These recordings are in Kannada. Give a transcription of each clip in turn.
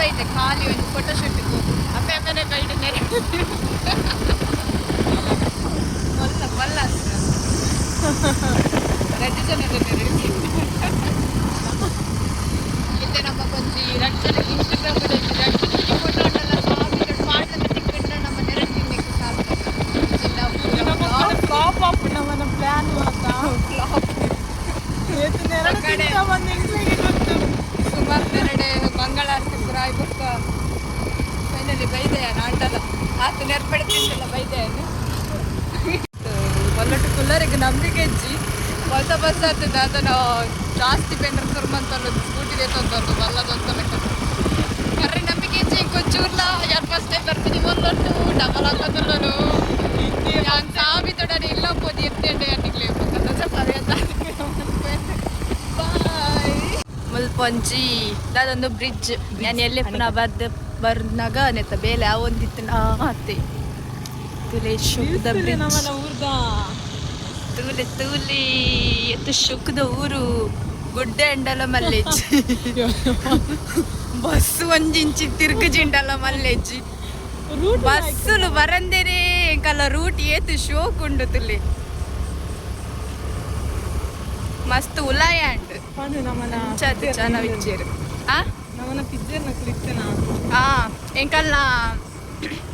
ಐತೆ ಖಾಲಿ ಒಂದು ಫೋಟೋ ಶೂಟಿಗೂ ಅಪ್ಪೆ ಅಪ್ಪನೇ ಕೈಡು ನೆರೆ ಮಲ್ಲ ಮಲ್ಲ ರಜಜನದ ನೆರೆ ಇತ್ತೆ ನಮ್ಮ ಕೊಂಚಿ ರಡ್ಜನ ಇನ್ಸ್ಟಾಗ್ರಾಮ್ ರಡ್ಜನ ಫೋಟೋ ಉಂಟಲ್ಲ ಸ್ವಾಮಿಗಳು ಮಾಡ್ಲಕ್ಕೆ ತಿಕ್ಕೊಂಡ ನಮ್ಮ ನೆರೆ ತಿನ್ನಕ್ಕೆ ಫ್ಲಾಪ್ ಆಪ್ ನಮ್ಮನ್ನ ಪ್ಲಾನ್ ಮಾತಾ ಫ್ಲಾಪ್ ಕಡೆ ಸುಮಾರು ನೆರಡೆ ಮಂಗಳಾರತಿ ಪುರ ಆಯ್ಬಕ್ಕ ಫೈನಲಿ ಬೈದೆಯ ನಾಟಲ್ಲ ಆತು ನೆರ್ಪಡ್ತಿದ್ದಲ್ಲ ಬೈದೆಯನ್ನು ಒಲ್ಲಟ್ಟು ಕುಲ್ಲರಿಗೆ ನಂಬಿಕೆ ಇಜ್ಜಿ ಹೊಸ ಬಸ್ ಆಗ್ತದೆ ಅದನ್ನು ಜಾಸ್ತಿ ಪೆಂಡ್ರ ಸುರ್ಮಂತಲ್ಲ ಸ್ಕೂಟಿ ತಂತದ್ದು ಬಲ್ಲದಂತಲ್ಲ ಕರ್ರಿ ನಂಬಿಕೆ ಇಜ್ಜಿ ಕೊಂಚೂರ್ಲ ಯಾರು ಫಸ್ಟ್ ಟೈಮ್ ಬರ್ತೀನಿ ಒಲ್ಲಟ್ಟು ಡಬಲ್ ಹಾಕೋದಲ್ಲನು ನಾನು ಸಾಬಿ ತೊಡನೆ ಇಲ್ಲ ಪೋದಿ ಎತ್ತೇಂಡೆ ಅನ್ನಿಗ್ಲೇ ಮುಲ್ಪೊಂಜಿ ಅದೊಂದು ಬ್ರಿಡ್ಜ್ ನಾನು ಎಲ್ಲೇ ಪುನಃ ಬರ್ನಾಗ ನೆತ್ತ ಬೇಲೆ ಒಂದಿತ್ತು ಅತ್ತೆ ತುಲೆ ಶುಕ್ದ ಬ್ರಿಡ್ಜ್ ತೂಲೆ ತೂಲಿ ಎತ್ತು ಶುಕ್ದ ಊರು ಗುಡ್ಡ ಎಂಡಲ ಮಲ್ಲೆಜ್ಜಿ ಬಸ್ ಒಂದಿಂಚಿ ತಿರ್ಗಜಿಂಡಲ ಮಲ್ಲೆಜ್ಜಿ ಬಸ್ಸುಲು ಬರಂದೇನೆ ಕಲ ರೂಟ್ ಏತು ಶೋಕ್ ಉಂಡು ತುಲೆ ಮಸ್ತ್ ಉಲಾಯಾಂಡ್ ಚೆನ್ನಾಗಿಚ್ಚೇರು ಎಂಕಲ್ನ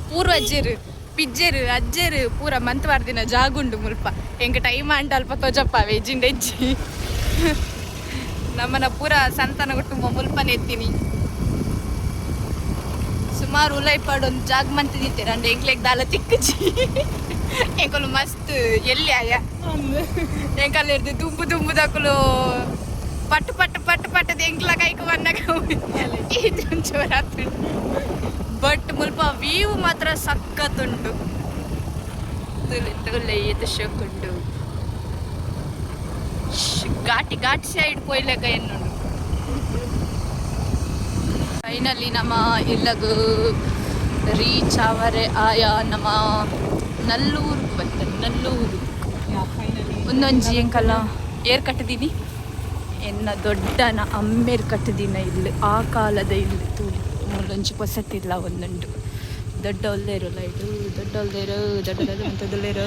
ಪೂರ್ವಜ್ಜರು ಪಿಜ್ಜರು ಅಜ್ಜರು ಪೂರ ಮಂತ್ವಾರ್ದಿನ ಜಾಗುಂಡು ಮುಲ್ಪ ಎಂಕ ಟೈಮ್ ಅಂಟ ಅಲ್ಪ ತೊಜಪ್ಪ ವೆಜ್ಜಿಂಡೆಜ್ಜಿ ನಮ್ಮನ ಪೂರ ಸಂತಾನ ಕುಟುಂಬ ಮುಲ್ಪನ ಎತ್ತೀನಿ ಸುಮಾರು ಉಲೈಪಾಡು ಒಂದು ಜಾಗ ಮಂತಿದ್ದೆ ನಂದು ಎಂಕ್ಲೆಗ್ ದಾಲ ತಿಕ್ಕಜಿ ಎಂಕಲು ಮಸ್ತ್ ಎಲ್ಲಿ ಆಯ ಎಂಕಲ್ ಹಿಡ್ದು ದುಂಬು ದುಂಬು ದಕ್ಕಲು ಪಟ್ಟು ಪಟ್ಟು ಪಟ್ಟು ಪಟ್ಟದ ಎಂಕ್ಲ ಕೈಕು ಬಂದಾಗ ಜೋರ ಬಟ್ ಮುಲ್ಪ ವ್ಯೂ ಮಾತ್ರ ಸಖತ್ತುಂಟು ತುಲೆ ಇದು ಶೋಕುಂಟು ಘಾಟಿ ಘಾಟಿ ಸೈಡ್ ಪೋಯ್ಲೆಗ ಎನ್ನುಂಡು ಫೈನಲಿ ನಮ್ಮ ಇಲ್ಲಗು ರೀಚ್ ಅವರೇ ಆಯ ನಮ್ಮ ನಲ್ಲೂರು ಬಂದ ನಲ್ಲೂರು ಒಂದೊಂಜಿ ಎಂಕಲ್ಲ ಏರ್ ಕಟ್ಟದೀನಿ ಎನ್ನ ದೊಡ್ಡನ ಅಮ್ಮೇರ್ ಕಟ್ಟದಿನ ಇಲ್ಲಿ ಆ ಕಾಲದ ಇಲ್ಲಿ ತೂಲಿ ಒಂದೊಂಜಿ ಪೊಸತಿಲ್ಲ ಒಂದುಂಡು ದೊಡ್ಡ ಒಲ್ಲೇರು ಲೈಟು ದೊಡ್ಡ ಒಲ್ಲೇರು ದೊಡ್ಡ ಅಂತದಲ್ಲೇರು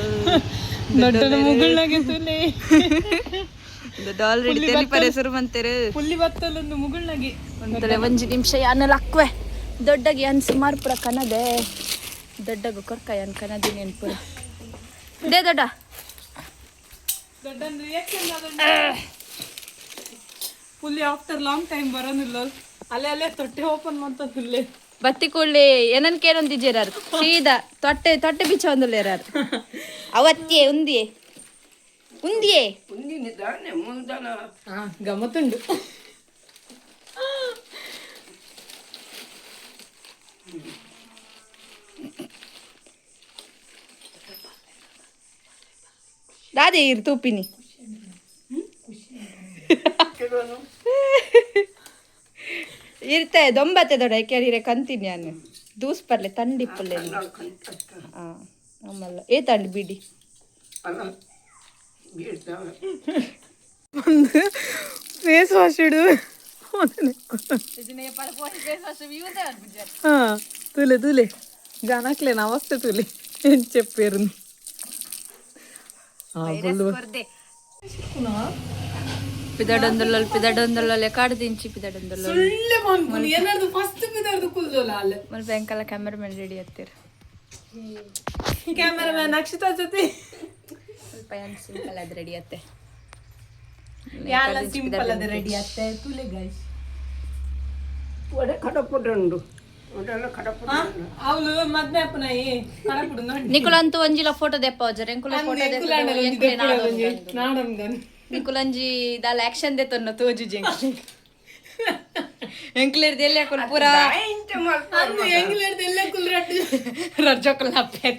ದೊಡ್ಡ ಆಲ್ರೆಡಿ ತೆಲಿಪರೆ ಶುರು ಮಂತೇರು ಪುಲ್ಲಿ ಬತ್ತಲೊಂದು ಮುಗುಳ್ನಾಗೆ ಒಂದಲೆ ಒಂಜಿ ನಿಮಿಷ ಯಾನೆಲ್ಲ ಅಕ್ವೆ ದೊಡ್ಡಗೆ ಯಾನ್ ಸುಮಾರು ಪುರ ಕನದೆ ದೊಡ್ಡಗು ಕೊರ್ಕ ಯಾನ್ ಕನದಿನಿ ಅನ್ಪುರ ದೇ ದೊಡ್ಡ ಪುಲ್ಲಿ ಆಫ್ಟರ್ ಲಾಂಗ್ ಟೈಮ್ ಬರೋದಿಲ್ಲ ಅಲ್ಲೇ ಅಲ್ಲೇ ತೊಟ್ಟೆ ಓಪನ್ ಮಾಡ್ತದಿಲ್ಲ ಬತ್ತಿ ಕೂಡ್ಲಿ ಏನನ್ ಕೇಳೊಂದಿದ್ದೀರಾರು ಸೀದಾ ತೊಟ್ಟೆ ತೊಟ್ಟೆ ಬಿಚ್ಚ ಒಂದುಲ್ಲೇರಾರು ಅವತ್ತೇ ಉಂದಿಯೇ ಉಂದಿಯೇ ಗಮ್ಮತ್ತುಂಡು ರಾಧೆ ಇರು ತೂಪಿನಿ ಇರ್ತೆ ದೊಂಬತ್ತೆ ದೊಡ್ಡ ಕೆರಿರೆ ಕಂತೀನಿ ನಾನು ದೂಸ್ ಪರ್ಲೆ ತಂಡಿಪ್ಪಲ್ಲೆ ಆಮಲ್ಲ ಏ ತಂಡಿ ಬಿಡಿ ಒಂದು ಫೇಸ್ ವಾಶ್ ಇಡು ತುಲೆ ತುಲೆ గనక్లే నమస్తే తులి ఏం చెప్పారు పిదడొందల కాడు దించి పిదడొందల మన ಬ್ಯಾಂಕಲ್ಲ ಕ್ಯಾಮರಾಮನ್ ರೆಡಿ ಆಗ್ತೀರ ಕ್ಯಾಮರಾಮನ್ ಅಕ್ಷತಾ ಜೊತೆ ಸ್ವಲ್ಪ ಏನು ಸಿಂಪಲ್ ಅದು ರೆಡಿ ಆಗುತ್ತೆ ಯಾಲ ಸಿಂಪಲ್ ಅದು ರೆಡಿ ಆಗುತ್ತೆ ತುಲೆ ಗೈಸ್ ಒಡೆ ಕಡಪುಡುಂಡು ಅವಳು ಮದ್ವೆ ಅಪ್ಪನಾಯಿ ಕಡಪುಡು ನೋಡಿ ನಿಕುಲಂತೂ ಒಂಜಿಲ ಫೋಟೋ ದೆಪ್ಪ ವಜರೆ ಎಂಕುಲ ಫೋಟೋ ನಾಡಂಗನ್ ನಿಕುಲಂಜಿ ದಾಲ ಆಕ್ಷನ್ ದೆತೊನ್ನ ತೋಜು ಜೆಂಕಿ ಎಂಕ್ಲೇರ್ ದೆಲ್ಲೆ ಕುಲ್ ಪೂರಾ ಅಂದು ಎಂಕ್ಲೇರ್ ದೆಲ್ಲೆ ಕುಲ್ ರಜ್ಜಕುಲ್ ಹಪ್ಪೆ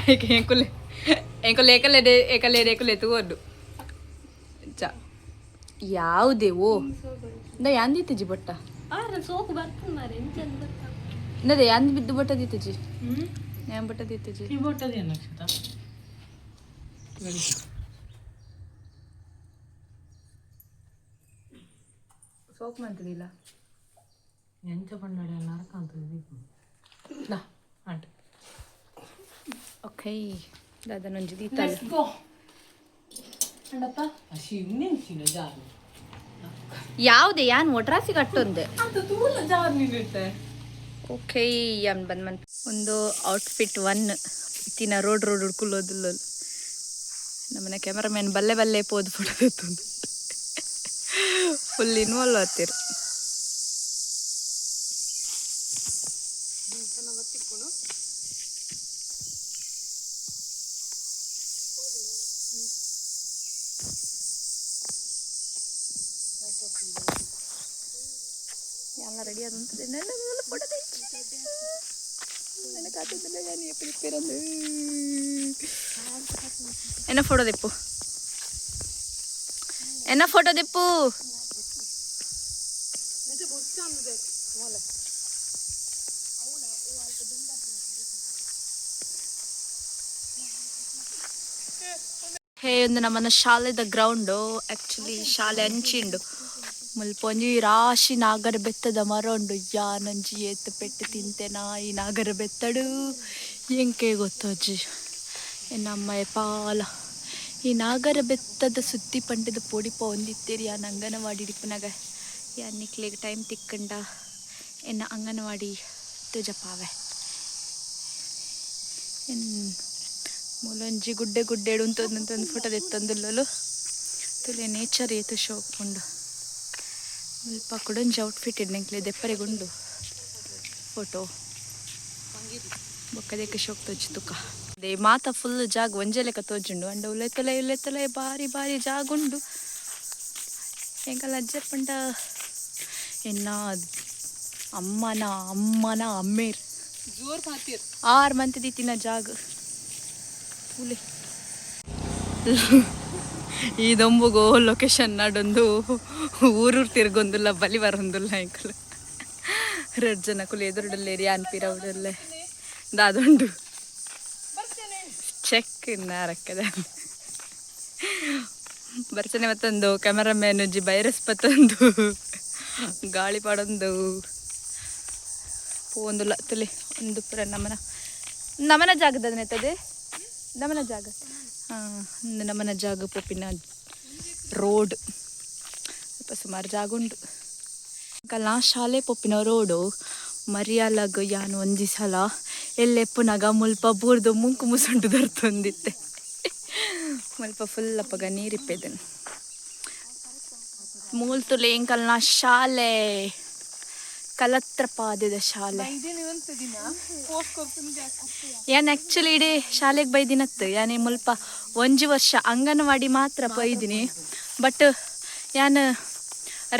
ಐಕೆ ಎಂಕುಲ್ ಏಕಲೆ ತೂವದ್ದು ಚ ಯಾವುದೇವೋ ನಾ ಯಾಂದಿತ್ತಜಿ ಬೊಟ್ಟ ಸೋಕು ಬರ್ತದೆ ಮಾರೆ ನದೆ ಯಾಂದ್ ಬಿದ್ದು ಬೊಟ್ಟ ದಿತ್ತಜಿ ನ್ಯಾಂ ಬೊಟ್ಟ ದಿತ್ತಜಿ ಈ ಬೊಟ್ಟದ ನಕ್ಷತ ಕೋಕ್ ಮಂತದಿಲ್ಲ ಎಂಚ ಪಂಡಾಡಿ ನರಕ ಅಂತದ್ದು ನಾ ಆಂಟಿ ಓಕೆ ದಾದನೊಂಜಿ ದೀತಲ್ಲ ಅಂಡಪ್ಪ ಶಿವನೆಂಚಿನ ಜಾರು ಯಾವುದೇ ಯಾನ್ ಒಟ್ರಾಸಿ ಕಟ್ಟೊಂದೆ ಅಂತ ತೂಲ ಜಾರು ನೀಡಿಟ್ಟೆ ಓಕೆ ಯಾನ್ ಬಂದ್ ಒಂದು ಔಟ್ಫಿಟ್ 1 ಇತ್ತಿನ ರೋಡ್ ಹುಡ್ಕುಲ್ಲೋದಿಲ್ಲ ನಮ್ಮನೆ ಕ್ಯಾಮರಾಮ್ಯಾನ್ ಬಲ್ಲೆ ಪೋದು ಫೋಟೋ ತೆತ್ತುಂಡು ಫುಲ್ ಇನ್ವಾಲ್ವ್ ಆಗ್ತೀರಿ ಎಲ್ಲ ರೆಡಿ ಆದಂತದೆ ನನ್ನ ಫೋಟೋ ತೆಚ್ಚಿ ನನ್ನ ಕಾತದಿಲ್ಲ ನಾನು ಎಪ್ಪಿರಂದು ಎನ್ನ ಫೋಟೋ ದೆಪ್ಪು ಹೇ ಒಂದು ನಮ್ಮನ್ನ ಶಾಲೆದ ಗ್ರೌಂಡು ಆ್ಯಕ್ಚುಲಿ ಶಾಲೆ ಅಂಚಿಂಡು ಮುಲ್ಪೊಂಜಿ ರಾಶಿ ನಾಗರ ಬೆತ್ತದ ಮರ ಉಂಡು ಯಾನಂಜಿ ಏತು ಪೆಟ್ಟು ತಿಂತೆನಾ ಈ ನಾಗರ ಬೆತ್ತಡು ಎಂಕೆ ಗೊತ್ತಜ್ಜಿ ಎನ್ನಮ್ಮ ಪಾಲ ಈ ನಾಗರ ಬೆತ್ತದ ಸುತ್ತಿ ಪಂಡದ ಪೊಡಿಪ ಒಂದಿತ್ತೇರಿ ಯಾನ್ ಅಂಗನವಾಡಿ ಇಡಿಪುನಾಗ ಯಾನಿಕ್ಲೆಗ್ ಟೈಮ್ ತಿಕ್ಕಂಡ ಎನ್ನ ಅಂಗನವಾಡಿ ತುಜಪಾವೆ ಮೂಲೊಂಜಿ ಗುಡ್ಡೆಡು ಅಂತಂದು ಫೋಟೋ ಎತ್ತಂದುಲ್ಲಲು ತುಲೆ ನೇಚರ್ ಏತು ಶೋಕ್ ಉಂಡು ಮುಲ್ಪ ಕುಡೊಂಜಿ ಔಟ್ಫಿಟ್ ಇಡ್ನೆಂಕ್ಲೆ ದೆಪ್ಪರೆಗುಂಡು ಫೋಟೋ ಬೊಕ್ಕದಕ್ಕೆ ಶೋಕ್ ತೋಜಿ ತುಕ ಅದೇ ಮಾತ ಫುಲ್ ಜಾಗ ಒಂಜೆ ಲೆಕ್ಕ ತೋಜುಂಡು ಅಂಡ ಉಲ್ಲೆತ್ತಲೆ ಬಾರಿ ಜಾಗ ಉಂಡು ಎಂಕಲ್ಲ ಅಜ್ಜರ್ ಪಂಡ ಎನ್ನ ಅಮ್ಮನ ಅಮ್ಮೇರ್ ಜೋರ್ ಮಾತಿರ್ 6 ಮಂತ್ ದಿತ್ತಿನ ಜಾಗ ಉಲೆ ಈ ದೊಂಬುಗೋ ಲೊಕೇಶನ್ ನಾಡೊಂದು ಊರು ತಿರ್ಗೊಂದಿಲ್ಲ ಬಲಿ ಬರೊಂದಿಲ್ಲ ಎಂಕಲು 2 ಜನ ಕುಲು ಎದುರುಡಲ್ಲೇರಿ ಅನ್ಪಿರವುಡಲ್ಲೇ ದಾದುಂಡು ಚೆಕ್ ನಾರಕ್ಕದ ಬರ್ಚನೆ ಮತ್ತೊಂದು ಕ್ಯಾಮರಾಮ್ಯಾನ್ ಜಿ ಬೈರಸ್ ಪತ್ತೊಂದು ಗಾಳಿ ಪಾಡೊಂದು ಪೋಂದುಲ್ಲ ತುಲಿ ಒಂದು ಪುರ ನಮನ ಜಾಗದ ನೆತ್ತದೆ ನಮನ ಜಾಗ ಒಂದು ನಮನ ಜಾಗ ಪೋಪಿನ ರೋಡ್ ಸ್ವಲ್ಪ ಸುಮಾರು ಜಾಗ ಉಂಡು ಕಲ್ಲ ಶಾಲೆ ಪೋಪಿನ ರೋಡು ಮರಿಯಾಲಗ ಯಾನು ಒಂದಿ ಸಲ ಎಲ್ಲೆಪ್ಪುನಾಗ ಮುಲ್ಪ ಬೂರ್ದು ಮುಂಕು ಮುಸುಂಡು ದರ್ತೊಂದಿತ್ತೆ ಮುಲ್ಪ ಫುಲ್ ಅಪ್ಪಗ ನೀರಿಪ್ಪೆದನು ಮೂಲ್ತುಲೆ ಎಂಕಲ್ನ ಶಾಲೆ ಕಲತ್ರಪಾದದ ಶಾಲೆ ಯಾನ್ ಆ್ಯಕ್ಚುಲಿ ಇಡೀ ಶಾಲೆಗೆ ಬೈದಿನತ್ತು ಯಾನೇ ಮುಲ್ಪ 1 ವರ್ಷ ಅಂಗನವಾಡಿ ಮಾತ್ರ ಬೈದಿನಿ ಬಟ್ ಯಾನ್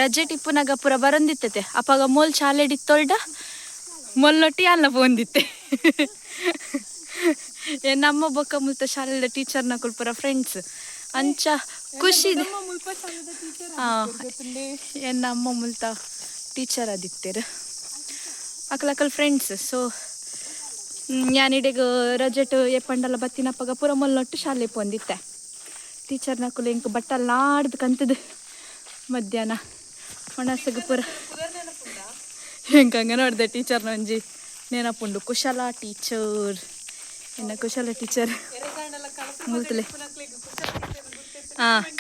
ರಜೆ ಟಿಪ್ಪುನಾಗ ಪೂರ ಬರೊಂದಿತ್ತತೆ ಅಪ್ಪಾಗ ಮೂಲ್ ಶಾಲೆ ಡಿತ್ತೊಳ್ಡ ಮೊಲ್ಲೊಟ್ಟಿ ಅಲ್ಲ ಬಂದಿತ್ತೆ ನಮ್ಮ ಬೊಕ್ಕ ಮುಲ್ತ ಶಾಲೆದ ಟೀಚರ್ನ ಕುಲ್ಪುರ ಫ್ರೆಂಡ್ಸ್ ಅಂಚ ಖುಷಿ ನಮ್ಮ ಮುಲ್ತ ಟೀಚರ್ ಆದಿತ್ತೇರು ಅಕಲ್ ಫ್ರೆಂಡ್ಸ್ ಸೊ ഞാനിടേക്ക് ರಜೆಟ್ ಎಪ್ಪಂಡಲ್ಲ ಬತ್ತಿನಪ್ಪಗ ಪೂರ ಮೊಲ್ಲೊಟ್ಟು ಶಾಲೆ ಪೊಂದಿತ್ತೆ ಟೀಚರ್ನ ಕುಲ ಇಂಕ ಬಟ್ಟಲ್ ನಾಡ್ದು ಕಂತದು ಮಧ್ಯಾಹ್ನ ಒಣಸಗ ಪೂರ ಹೆಂಗಂಗ ನೋಡ್ದೆ ಟೀಚರ್ನ ಒಂಜಿ ನೆನಪುಂಡು ಕುಶಲ ಟೀಚರ್ ಎನ್ನ ಕುಶಲ ಟೀಚರ್ ಮುಲ್ತಲೆ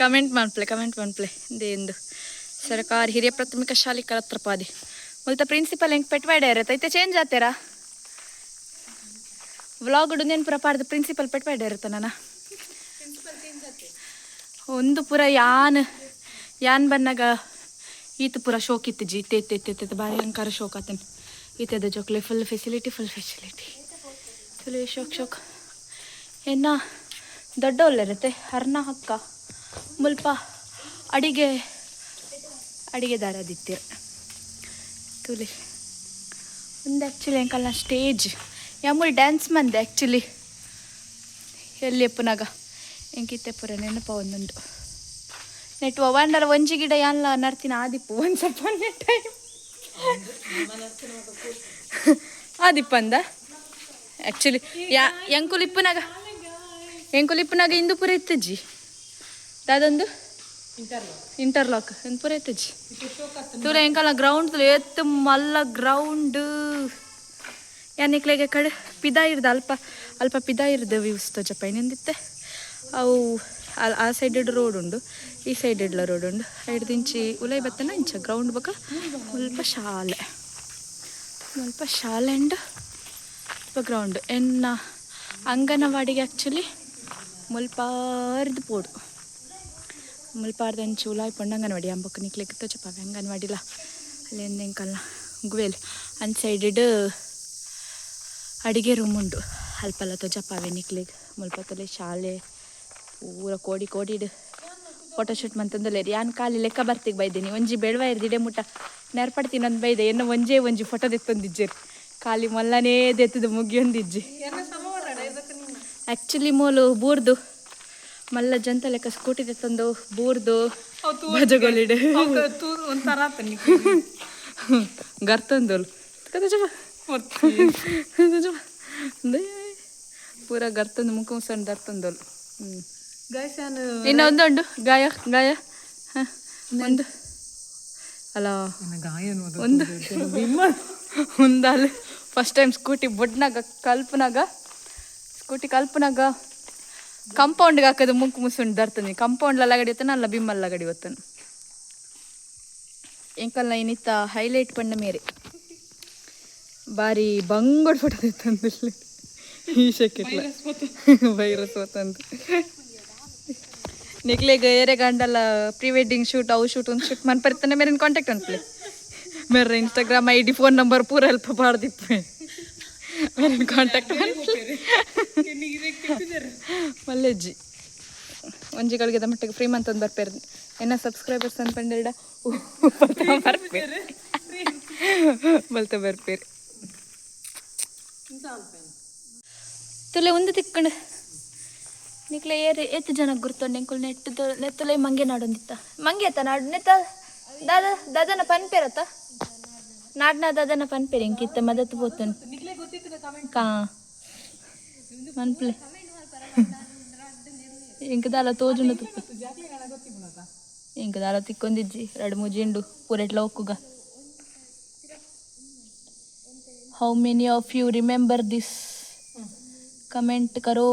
ಕಮೆಂಟ್ ಮನ್ಪ್ಲೆ ದೇಂದು ಸರ್ಕಾರಿ ಹಿರಿಯ ಪ್ರಾಥಮಿಕ ಶಾಲೆ ಕಲತ್ರಪಾದಿ ಮುಲ್ತ ಪ್ರಿನ್ಸಿಪಲ್ ಹೆಂಗೆ ಪೆಟ್ವಾಡೆ ಇರತ್ತೆ ಐತೆ ಚೇಂಜ್ ಆತೇರಾ ವ್ಲಾಗ್ ಉಡುಂದೇನು ಪುರ ಪಾಡ್ದು ಪ್ರಿನ್ಸಿಪಲ್ ಪೆಟ್ವಾಡೆ ಇರುತ್ತೆ ನಾನು ಒಂದು ಪುರ ಯಾನ್ ಬನ್ನಾಗ ಈತ ಪುರ ಶೋಕ್ ಇತ್ತು ಜಿ ಇತ್ತೆ ಭಾರಿ ಅಂಕಾರ ಶೋಕ್ ಆತೇನೆ ಈತದ ಜೋಕ್ಲೆ ಫುಲ್ ಫೆಸಿಲಿಟಿ ಫುಲ್ ಶೋಕ್ ಎನ್ನ ದೊಡ್ಡ ಒಳ್ಳೆರುತ್ತೆ ಹರ್ನ ಹಕ್ಕ ಮುಲ್ಪ ಅಡಿಗೆ ದಾರದಿತ್ತೀರ ತುಲಿ ಒಂದು ಆ್ಯಕ್ಚುಲಿ ಎಂಕಲ್ನ ಸ್ಟೇಜ್ ಯಾಮೂಲ್ ಡ್ಯಾನ್ಸ್ ಮಂದೆ ಆ್ಯಕ್ಚುಲಿ ಎಲ್ಲಿ ಪುನಗ ಎಂಕಿತ್ತೆ ಪುರ ನೆನಪ ಒಂದೊಂದು ನೆಟ್ ಒಂಡರ ಒಂಜಿ ಗಿಡ ಯಾನ್ಲ ನರ್ತಿನ ಆದಿಪ್ಪು ಒಂದು ಸ್ವಲ್ಪ ಟೈಮ್ ಆದಿಪ್ಪಂದ ಆ್ಯಕ್ಚುಲಿ ಎಂಕುಲಿಪ್ಪನಾಗ ಇಂದು ಪುರ ಇತ್ತಜ್ಜಿ ಅದೊಂದು ಇಂಟರ್ಲಾಕ್ ಎಂತ ಪೂರ ಎತ್ತಜಿ ತೂರ ಎಂಕಲ್ಲ ಗ್ರೌಂಡ್ ಎತ್ತು ಮಲ್ಲ ಗ್ರೌಂಡ್ ಯಾನಿಕ್ಲೆಗೆ ಕಡೆ ಪಿದಾ ಇರ್ದು ಅಲ್ಪ ಅಲ್ಪ ಪಿದಾ ಇರ್ದು ವ್ಯೂಸ್ ತೋಜಪ್ಪ ಇನ್ನೊಂದಿತ್ತೆ ಅವು ಆ ಸೈಡ್ ರೋಡ್ ಉಂಡು ಈ ಸೈಡ್ ಇಡ್ಲ ರೋಡ್ ಉಂಡು ಹಿಡ್ದಿಂಚಿ ಉಲೈ ಬತ್ತನ ಇಂಚ ಗ್ರೌಂಡ್ ಬೊಕ ಮುಲ್ಪ ಶಾಲೆ ಅಂಡ್ ಗ್ರೌಂಡ್ ಎನ್ನ ಅಂಗನವಾಡಿಗೆ ಆ್ಯಕ್ಚುಲಿ ಮುಲ್ಪಾರ್ದು ಪೋಡು ಮುಲ್ಪಾರ್ದು ಅಂಚು ಉಲಾಯ್ ಪಂಡು ಅಂಗನವಾಡಿ ಅಂಬಕ್ಕೆ ನಿಕ್ಲಿಕ್ಕೆ ತೋಚಪ್ಪ ಅಂಗನವಾಡಿಲ ಅಲ್ಲಿ ಎಂದೆಂಕಲ್ಲ ಗುವೇಲ್ ಅನ್ ಸೈಡ್ ಅಡಿಗೆ ರೂಮ್ ಉಂಡು ಅಲ್ಪಲ್ಲ ತೋಜಪ್ಪಾವೆ ನಿಕ್ಲಿಗೆ ಮುಲ್ಪತ್ತಲೆ ಶಾಲೆ ಪೂರ ಕೋಡಿಡು ಫೋಟೋಶೂಟ್ ಮಂತಂದಲೇರಿ ಯಾನ್ ಖಾಲಿ ಲೆಕ್ಕ ಬರ್ತಿಗೆ ಬೈದೇನಿ ಒಂಜಿ ಬೆಳವ ಇರ್ದಿಡೆ ಮುಟ್ಟ ನೆರ್ಪಡ್ತೀನಿ ಒಂದು ಬೈದೆ ಎನ್ನ ಒಂಜಿ ಫೋಟೋ ತೆತ್ತೊಂದಿಜ್ಜೇರಿ ಖಾಲಿ ಮಲ್ಲನೇ ದೆತ್ತದು ಮುಗಿಯೊಂದಿಜ್ಜಿ ಆ್ಯಕ್ಚುಲಿ ಮೂಲು ಬೂರ್ದು ಮಲ್ಲ ಜಂತ ಲೆಕ್ಕ ಸ್ಕೂಟಿ ತೆತ್ತೊಂದು ಬೂರ್ದು ಬಜಗೊಲಿಡು ಒಂಥರ ಗರ್ತಂದೋಲು ಪೂರ ಗರ್ತಂದು ಮುಖ ಮುಸಂಡು ದರ್ತಂದೋಲು ಇನ್ನು ಒಂದುಂಡು ಗಾಯ ಒಂದು ಅಲ್ಲ ಒಂದು ಒಂದಲ್ಲಿ ಫಸ್ಟ್ ಟೈಮ್ ಸ್ಕೂಟಿ ಬೊಡ್ನಾಗ ಸ್ಕೂಟಿ ಕಲ್ಪನಾಗ ಕಂಪೌಂಡ್ಗೆ ಹಾಕೋದು ಮುಕ್ಕು ಮುಸುಂಡು ದರ್ತಾನೆ ಕಂಪೌಂಡ್ಲ ಲಗಡಿ ಹೊತ್ತಾನ ಅಲ್ಲ ಬಿಮ್ಮಲ್ಲ ಲಗಡಿ ಹೊತ್ತಾನೆ ಎಂಕಲ್ನ ಇನ್ನಿತ್ತ ಹೈಲೈಟ್ ಪಂಡ ಮೇರೆ ಬಾರಿ ಬಂಗೋಡ್ ಫೋಟೋ ತಂದಿಲ್ಲ ಈ ಶೆಕೆಟ್ಲ ವೈರಸ್ ಹೋತಂದು ನಿಕ್ಲೆಗೆ ಏರೆ ಗಂಡಲ್ಲ ಪ್ರೀ ವೆಡ್ಡಿಂಗ್ ಶೂಟ್ ಅವು ಶೂಟ್ ಒಂದು ಶೂಟ್ ಮನ್ಪರ್ತಾನೆ ಮೇರೆ ಕಾಂಟ್ಯಾಕ್ಟ್ ಅನ್ಪ್ಲೆ ಮೇರೆ ಇನ್ಸ್ಟಾಗ್ರಾಮ್ ಐಡಿ ಫೋನ್ ನಂಬರ್ ಪೂರ ಹೆಲ್ಪ್ ಬಾರ್ದಿಪ್ಪೆ ಮೇರೆ ಕಾಂಟ್ಯಾಕ್ಟ್ ಮಲ್ಲೆಜ್ಜಿ ಒಂಜಿಗಳಿಗೆ ಮಟ್ಟಿಗೆ ಫ್ರೀ ಮಂತ್ ಒಂದು ಬರ್ಪೇರು ಎನ್ನ ಸಬ್ಸ್ಕ್ರೈಬರ್ಸ್ ಅನ್ಪಂಡಿಡ ಬಲ್ತ ಬರ್ಪೇರು ತುಲೆ ಒಂದು ತಿಕ್ಕೊಂಡು ನಿಕ್ಲೆ ಏರಿ ಎತ್ತು ಜನ ಗುರ್ತೊಂಡು ಎಂಕುಲ್ ನೆತ್ತಲೆ ಮಂಗೆ ನಾಡೊಂದಿತ್ತ ಮಂಗೆ ಅತ್ತ ನಾಡು ನೆತ್ತ ದಾದನ ಪನ್ಪೇರತ್ತ ನಾಡ್ನ ದಾದನ ಪನ್ಪೇರಿ ಎಂಕಿತ್ತ ಮದತ್ತು ಪೋತನು ಕಾ ಮನ್ಪ್ಲೆ ಇಂಕ ದಾಲ ತೋಜುಂಡು ತುಪ್ಪ ಇಂಕ ದಾಲ ತಿಕ್ಕೊಂದಿಜ್ಜಿ 2-3 ಜಿಂಡು ಪೂರೆಟ್ಲ ಒಕ್ಕುಗ how many of you remember this comment ಕರೋ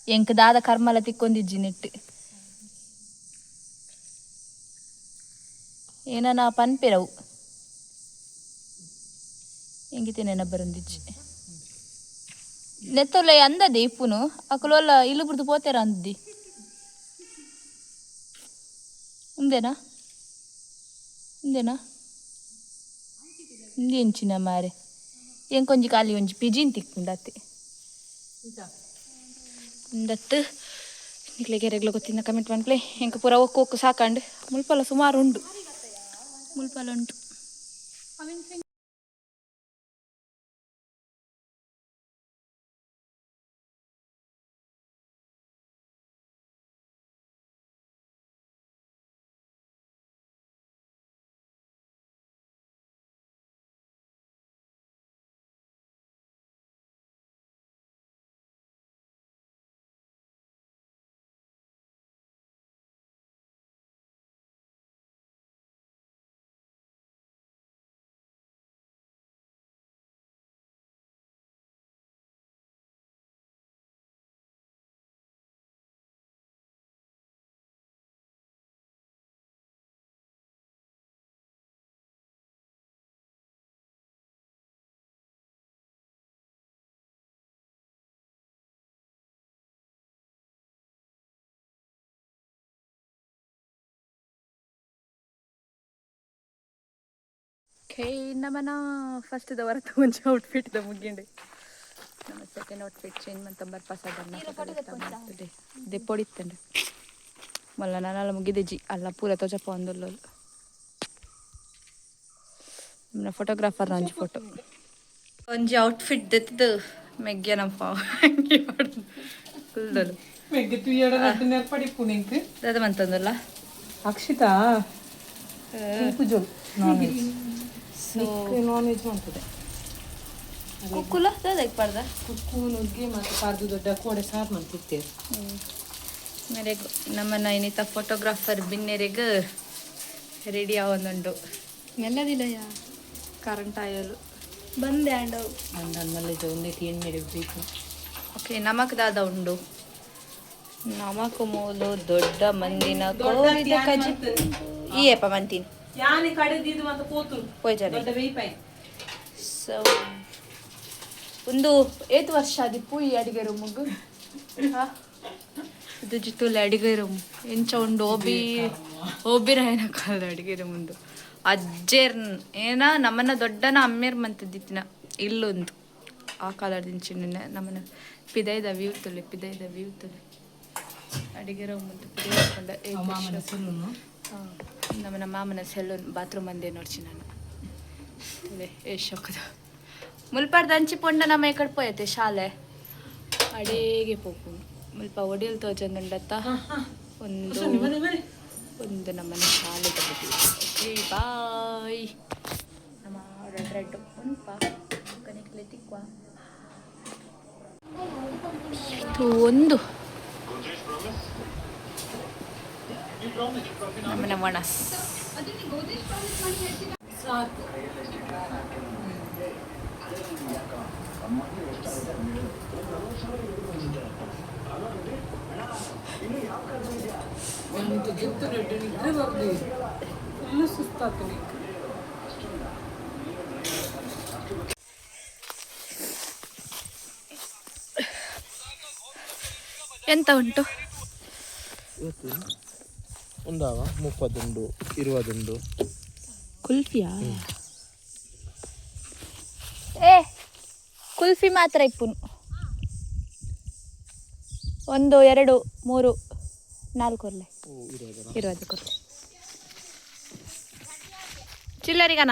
ಎಂಕ ದಾದ ಕರ್ಮಲ ತಿಕ್ಕೊಂದಿಜ್ಜಿ ನೆಟ್ಟು ಏನನ ಪನ್ಪೆರವು ಎಂಗಿತೆ ನೆನಬರೊಂದಿಜ್ಜಿ ನೆತ್ತೊಲ್ಲ ಅಂದದೆ ಇಪ್ಪುನು ಅಕುಲೋಲ್ಲ ಇಲ್ಲು ಬುಡ್ದು ಪೋತೆರ ಅಂದಿ ಉಂದೇನಾ ಎಂಚಿನ ಮಾರೆ ಎಂಕೊಂಜಿ ಖಾಲಿ ಒಂಜಿ ಪಿಜಿನ್ ತಿಕ್ಕೊಂಡತ್ತೆ ಇಂದತ್ತು ನಿಕ್ಲೆಗೆ ರೆಗ್ಲ ಗೊತ್ತಿನ ಕಮೆಂಟ್ ಮಾಡ್ಪ್ಲೆ ಎಂಕ ಪೂರ ಒಕ್ಕು ಸಾಕಂಡು ಮುಲ್ಪಲ ಸುಮಾರು ಉಂಟು ನಮ್ಮನ ಫಸ್ಟ್ದ ಹೊರತು ಮುಂಚೆ ಔಟ್ಫಿಟ್ದ ಮುಗಿಂಡೆ ನಮ್ಮ ಸೆಕೆಂಡ್ ಔಟ್ಫಿಟ್ ಚೇಂಜ್ ಮಂತಂಬರ್ ಪಸಾದ ದೆಪ್ಪೊಡಿತ್ತಂಡು ಮಲ್ಲ ನಾನೆಲ್ಲ ಮುಗಿದೆಜ್ಜಿ ಅಲ್ಲ ಪೂರ ತೋಜಪ್ಪ ಒಂದೊಲ್ಲ ನಮ್ಮ ಫೋಟೋಗ್ರಾಫರ್ ಒಂಜಿ ಫೋಟೋ ಒಂಜಿ ಔಟ್ಫಿಟ್ ದೆತ್ತದು ಮೆಗ್ಗೆ ನಮ್ಮ ಕುಲ್ದಲು ಅದ ಮಂತಂದಲ್ಲ ಅಕ್ಷಿತಾ ನಾನ್ ವೆಜ್ ಮಾಡ್ತದೆ ಕುಕ್ಕುಲ ದಾದಕ್ಕೆ ಪಾಡ್ದ ಕುಕ್ಕು ನುಗ್ಗೆ ಮತ್ತು ಪಾರ್ದು ದೊಡ್ಡ ಕೋಡೆ ಸಾರು ಮಾಡ್ತಿರ್ತೇವೆ ಮೇರೆಗೂ ನಮ್ಮನ್ನ ಇನ್ನಿತ ಫೋಟೋಗ್ರಾಫರ್ ಬಿನ್ನೆರೆಗ್ ರೆಡಿ ಆವೊಂದುಂಡು ಮೆಲ್ಲದಿಲ್ಲಯ್ಯ ಕರೆಂಟ್ ಆಯಲು ಬಂದೆ ಅಂಡ ಅಂದನ್ಮಲ್ಲ ಒಂದೇ ತಿಂಡಿ ಬೇಕು. ಓಕೆ ನಮಕ್ ದಾದ ಉಂಡು ನಮಕ್ ಮೂಲು ದೊಡ್ಡ ಮಂದಿನ ಕೋರಿದ ಕಜಿ ಈಯಪ್ಪ ಮಂತೀನಿ ಯಾನಿ ಕಡೆದಿದ್ದು ಮತ್ತೆ ಕೂತು ಪೋಯ್ಜಾನೆ ದೊಡ್ಡ ವೇಪೈ ಸೊ ಒಂದು 8 ವರ್ಷ ಆದಿ ಪೂಯಿ ಅಡಿಗೆ ರೂಮುಗು ಇದು ಜಿತ್ತುಲೆ ಅಡಿಗೆ ರೂಮ್ ಎಂಚ ಉಂಡು ಓಬಿರಾಯನ ಕಾಲದ ಅಡಿಗೆ ರೂಮ್ ಉಂಡು ಅಜ್ಜೇರ್ ಏನ ನಮ್ಮನ್ನ ದೊಡ್ಡನ ಅಮ್ಮೇರ್ ಮಂತದಿತ್ತಿನ ಇಲ್ಲೊಂದು ಆ ಕಾಲದಿಂಚಿನ ನಮ್ಮನ್ನ ಪಿದೈದ ವ್ಯೂ ತುಲೆ ಅಡಿಗೆ ರೂಮ್ ಅಂತ ನಮ್ಮನ ಮಾಮನ ಸೆಲ್ಲೂನ್ ಬಾತ್ರೂಮ್ ಅಂದೇ ನೋಡ್ಚಿ ನಾನು ಏ ಶೋಕದ ಮುಲ್ಪಾಡ್ದು ಅಂಚಿ ಪೊಂಡ ನಮ್ಮ ಈ ಕಡೆ ಪೋಯತೆ ಶಾಲೆ ಅಡೇಗೆ ಪೋಪು ಮುಲ್ಪ ಒಡಿಯಲ್ ತೋಜಂದುಂಡತ್ತ ಒಂದು ನಮ್ಮನೆ ಶಾಲೆ ತಗೋತೀವಿ ಓಕೆ ಬಾಯ್ ನಮ್ಮ ರೆಡ್ ಉಂಪ ಕನೆಕ್ಲೆ ತಿಕ್ವ ಒಂದು ನಮ್ಮನೆ ಮಣಸ್ ಫುಲ್ಲು ಸುಸ್ತಾಗ್ತೀನಿ. ಎಂತ ಉಂಟು ఉందావ 30 ಉಂಡು 20 ಉಂಡು ಕುಲ್ಫಿಯಾ ಏ ಕುಲ್ಫಿ ಮಾತ್ರ ಇಪ್ಪುನು 1 2 3 4 ಕೊರ್ಲೆ 20 ಕೊರ್ಲೆ ಚಿಲ್ಲರಿಗನ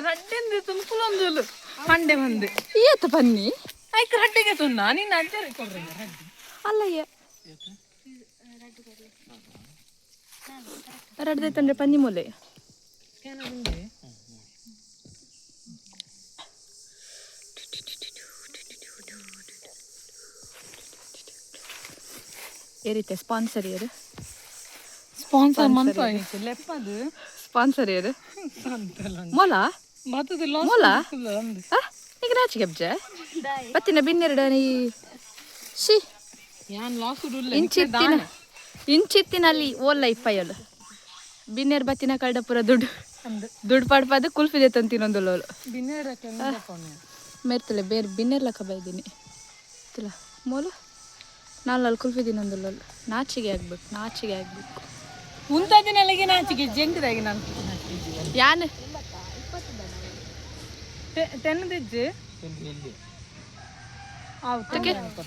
ರಡ್ಡೆಂದು ತುಮ್ಕುಲೊಂದು ಹಂಡೆ ಮಂದೆ ಈಯತ್ತ ಬನ್ನಿ ಆಯ್ತು ರಡ್ಡಿಗೆ ತುನ್ನ ನೀನು ಅಡ್ಡರೆ ಕೊಡ್ರಿ ರಡ್ಡಿ ಅಲ್ಲಯ್ಯ ರಡ್ದೆ ತಂದ್ರೆ ಪನ್ನಿ ಮೂಲೆ ಏರಿತೆ ಸ್ಪಾನ್ಸರ್ ಯಾರು ಸ್ಪಾನ್ಸರ್ ಮಂತ ಲೆಪ್ಪದು ಸ್ಪಾನ್ಸರ್ ಯಾರು ಮೊಲ ಮತ್ತದಿಲ್ಲ ಮೊಲ ಈಗ ನಾಚಿಗೆ ಅಬ್ಜ ಬತ್ತಿನ ಬಿನ್ನೆರಡನಿ ಶಿ ಯಾನ್ ಲಾಸ್ ಇಂಚಿತ್ತಿನಲ್ಲಿ ಓಲ್ಲ ಇಪ್ಪಯ್ಯಲು ಬಿನ್ನೇರ್ ಬತ್ತಿನ ಕಳ್ಡಪುರ ದುಡ್ಡು ಪಡ್ಪದು ಕುಲ್ಫಿದೆ ತಂತಿನೊಂದು ಲೋಲು ಮೇರ್ತಲೆ ಬೇರೆ ಬಿನ್ನೇರ್ ಲಕ್ಕ ಬೈದೀನಿ ತಿಲ್ಲ ಮೋಲು ನಾಲ್ ಕುಲ್ಫಿದಿನೊಂದು ಲೋಲು ನಾಚಿಗೆ ಆಗ್ಬೇಕು ಉಂತದಿನಲ್ಲಿಗೆ ನಾಚಿಗೆ ಜಂಕದಾಗಿ ನಾನು ಯಾನ್ ತೆನ್ನದಿಜ್ಜೆ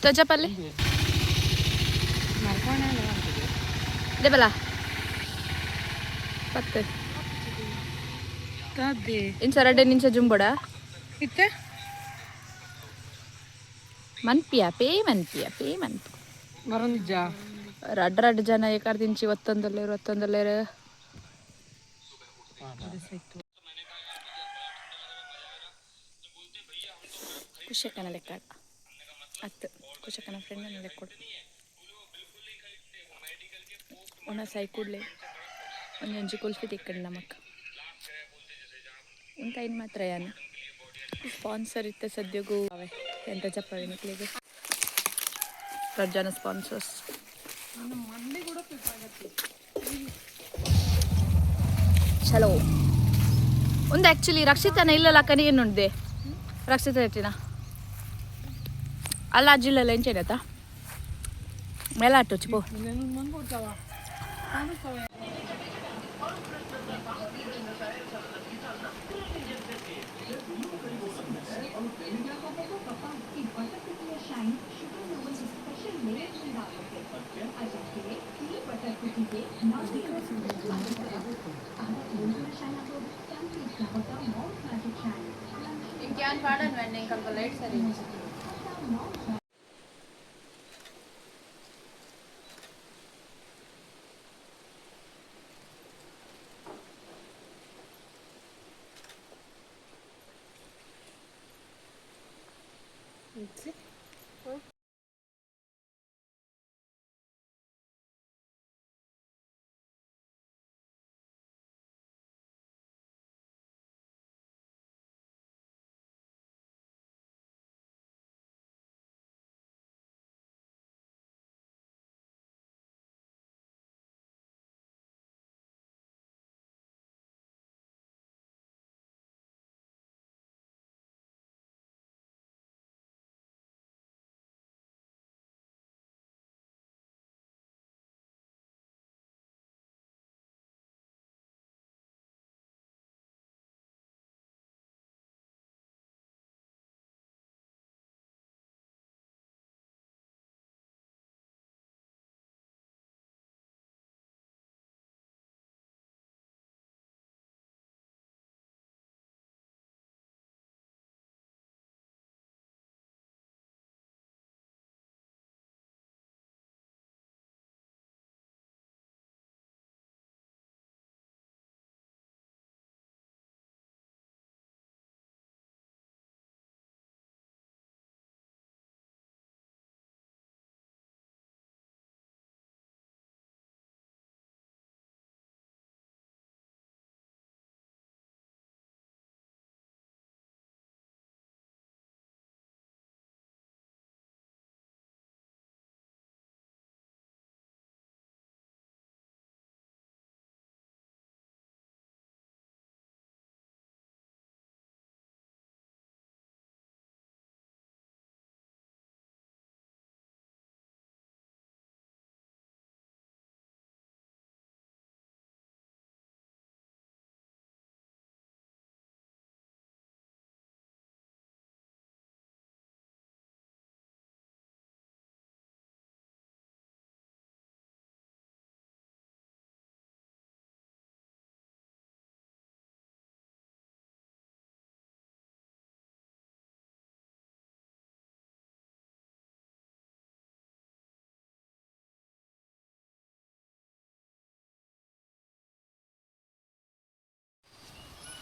ತೊಜಪಲ್ಲಿ ದೇಬಲ ಪತ್ತು ಇಂಚ ರಡ್ಡೆ ನಿಂಚ ಜುಂಬೋಡ ಇತ್ತೆ ಮನ್ಪಿಯ ಪೇ ಬರೋದಿಜ್ಜ ರಡ್ಡ ಜನ ಏಕಾರ್ ದಿಂಚಿ ಒತ್ತೊಂದಲ್ಲೇರು ಕುಶಕನ ಲೆಕ್ಕ ಅತ್ತು ಕುಶಕನ ಫ್ರೆಂಡನ ಲೆಕ್ಕ ಕೊಡು ಒಣ ಸೈ ಕೂಡಲೇ ಒಂದೊಂಜಿ ಕುಲ್ಫಿ ತಿಕ್ಕಂಡು ನಮಕ್ ಇಂತ ಏನು ಮಾತ್ರ ಯಾನ ಸ್ಪಾನ್ಸರ್ ಇತ್ತ ಸದ್ಯಗೂ ಅವೇ ಎಂತ ಚಪ್ಪಾಳೆ ಮಕ್ಕಳಿಗೆ ರಜ್ಜಾನ ಸ್ಪಾನ್ಸರ್ಸ್ ಚಲೋ ಒಂದು ಆ್ಯಕ್ಚುಲಿ ರಕ್ಷಿತನ ಇಲ್ಲಲ್ಲ ಕನಿ ಏನುಂಡೆ ರಕ್ಷಿತ ಎಟ್ಟಿನ ಅಲ್ಲ ಅಜ್ಜಿಲ್ಲ ಎಂಚೇನತ್ತ ಮೇಲಾಟು ಚಿಪ್ಪು ఇంకేం పాడను వెండి ఇంకా లైట్ సరే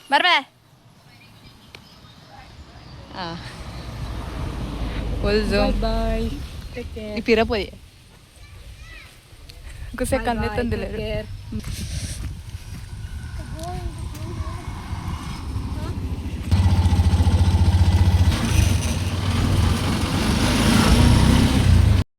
ಬರ್ಬೇ ಹಾಂ ಫುಲ್ ಝೂಮ್ ಬಾಯ್ ಈ ಪಿರಪೋಯೆ ಕುಸೆ ಕಂದೆ ತಂದಿಲ್ಲ